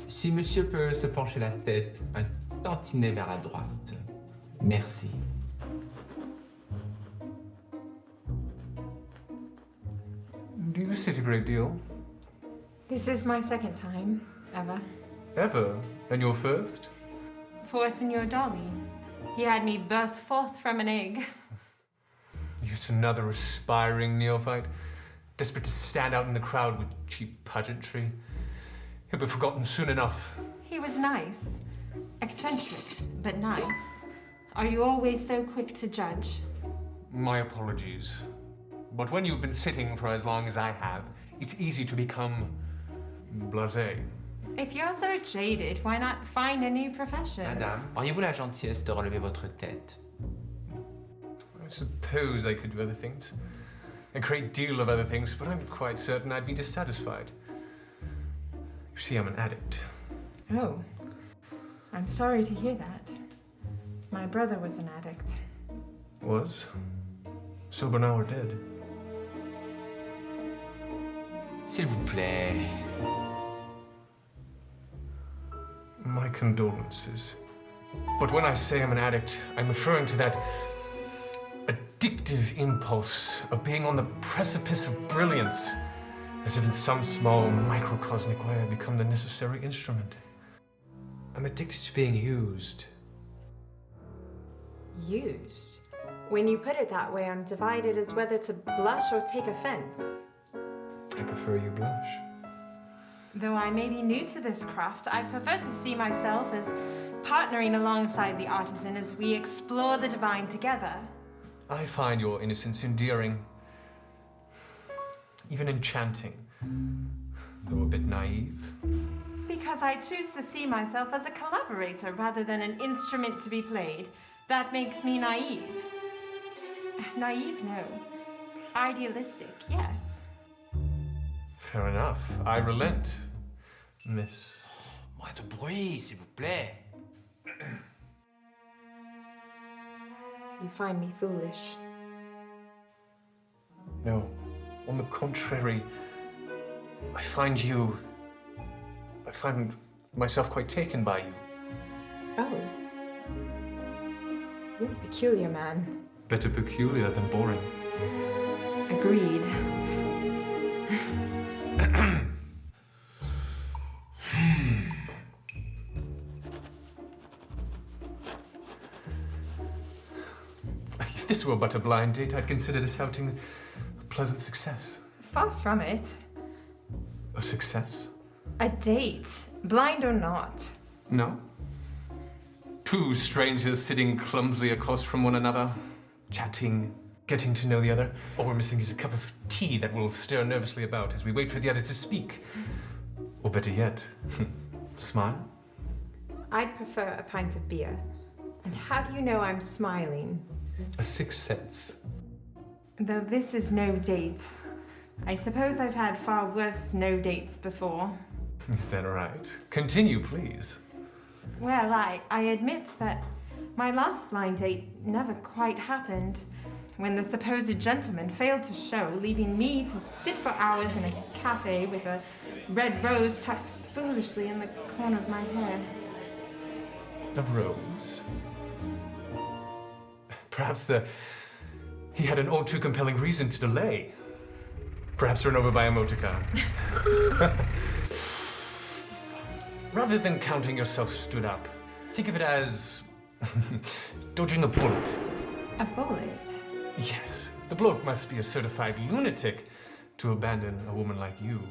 Si monsieur peut se pencher la tête un tantinet vers la droite. Merci. Do you sit a great deal? This is my second time, ever. Ever? And your first? For Signor Dolly. He had me birthed forth from an egg. Yet another aspiring neophyte, desperate to stand out in the crowd with cheap pageantry. He'll be forgotten soon enough. He was nice. Eccentric, but nice. Are you always so quick to judge? My apologies. But when you've been sitting for as long as I have, it's easy to become blasé. If you're so jaded, why not find a new profession? Madame, auriez-vous la gentillesse de relever votre tête? I suppose I could do other things. A great deal of other things, but I'm quite certain I'd be dissatisfied. You see, I'm an addict. Oh. I'm sorry to hear that. My brother was an addict. Was? Sober now or dead? S'il vous plaît. My condolences. But when I say I'm an addict, I'm referring to that addictive impulse of being on the precipice of brilliance, as if in some small microcosmic way I become the necessary instrument. I'm addicted to being used. Used? When you put it that way, I'm divided as whether to blush or take offense. I prefer you blush. Though I may be new to this craft, I prefer to see myself as partnering alongside the artisan as we explore the divine together. I find your innocence endearing, even enchanting, though a bit naive. Because I choose to see myself as a collaborator rather than an instrument to be played. That makes me naive. Naive, no. Idealistic, yes. Fair enough. I relent, Miss. Moins de bruit, s'il vous plaît. You find me foolish. No. On the contrary, I find myself quite taken by you. Oh. You're a peculiar man. Better peculiar than boring. Agreed. If this were but a blind date, I'd consider this outing a pleasant success. Far from it. A success? A date, blind or not. No. Two strangers sitting clumsily across from one another, chatting, getting to know the other. All we're missing is a cup of tea that will stir nervously about as we wait for the other to speak. Or better yet, smile. I'd prefer a pint of beer. And how do you know I'm smiling? A sixth sense. Though this is no date. I suppose I've had far worse no dates before. Is that right? Continue, please. Well, I admit that my last blind date never quite happened. When the supposed gentleman failed to show, leaving me to sit for hours in a cafe with a red rose tucked foolishly in the corner of my hair. A rose? Perhaps he had an all too compelling reason to delay. Perhaps run over by a motor car. Rather than counting yourself stood up, think of it as dodging a bullet. A bullet? Yes, the bloke must be a certified lunatic to abandon a woman like you.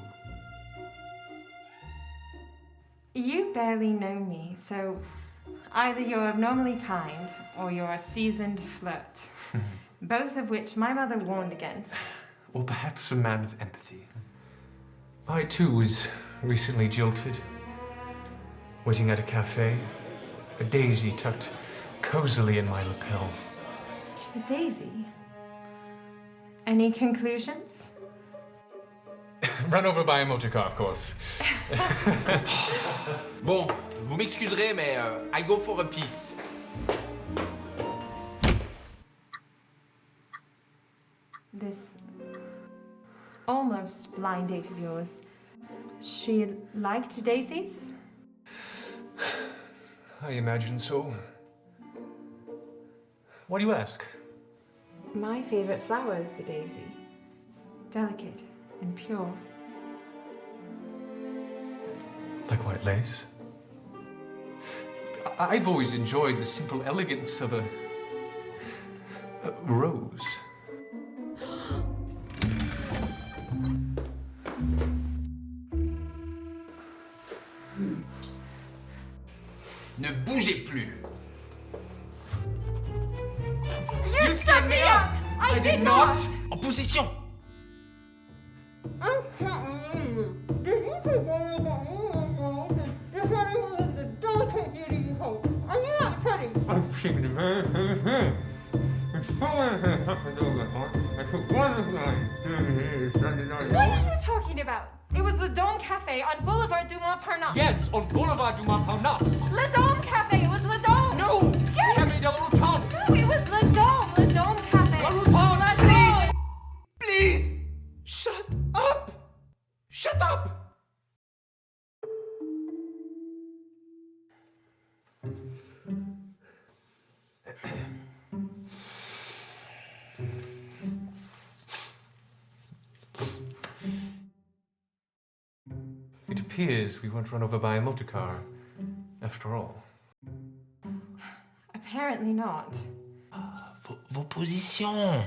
You barely know me, so either you're abnormally kind or you're a seasoned flirt. Both of which my mother warned against. Or perhaps a man of empathy. I too was recently jilted. Waiting at a cafe, a daisy tucked cozily in my lapel. A daisy? Any conclusions? Run over by a motor car, of course. Bon, vous m'excuserez, mais I go for a piece. This almost blind date of yours, she liked daisies? I imagine so. Why do you ask? My favorite flower is the daisy. Delicate and pure. Like white lace? I've always enjoyed the simple elegance of a rose. Ne bougez plus. You stood me up! I did not! En position. What are you talking about? It was Le Dome Cafe on Boulevard du Montparnasse. Yes, on Boulevard du Montparnasse. Le Dome Cafe, it was Le Dome! No! Yes! Café de la Rotonde! No, it was Le Dome Cafe. La Rotonde! Le Dome! Please. Shut up. Shut up. It appears we weren't run over by a motor car, after all. Apparently not. Vos positions.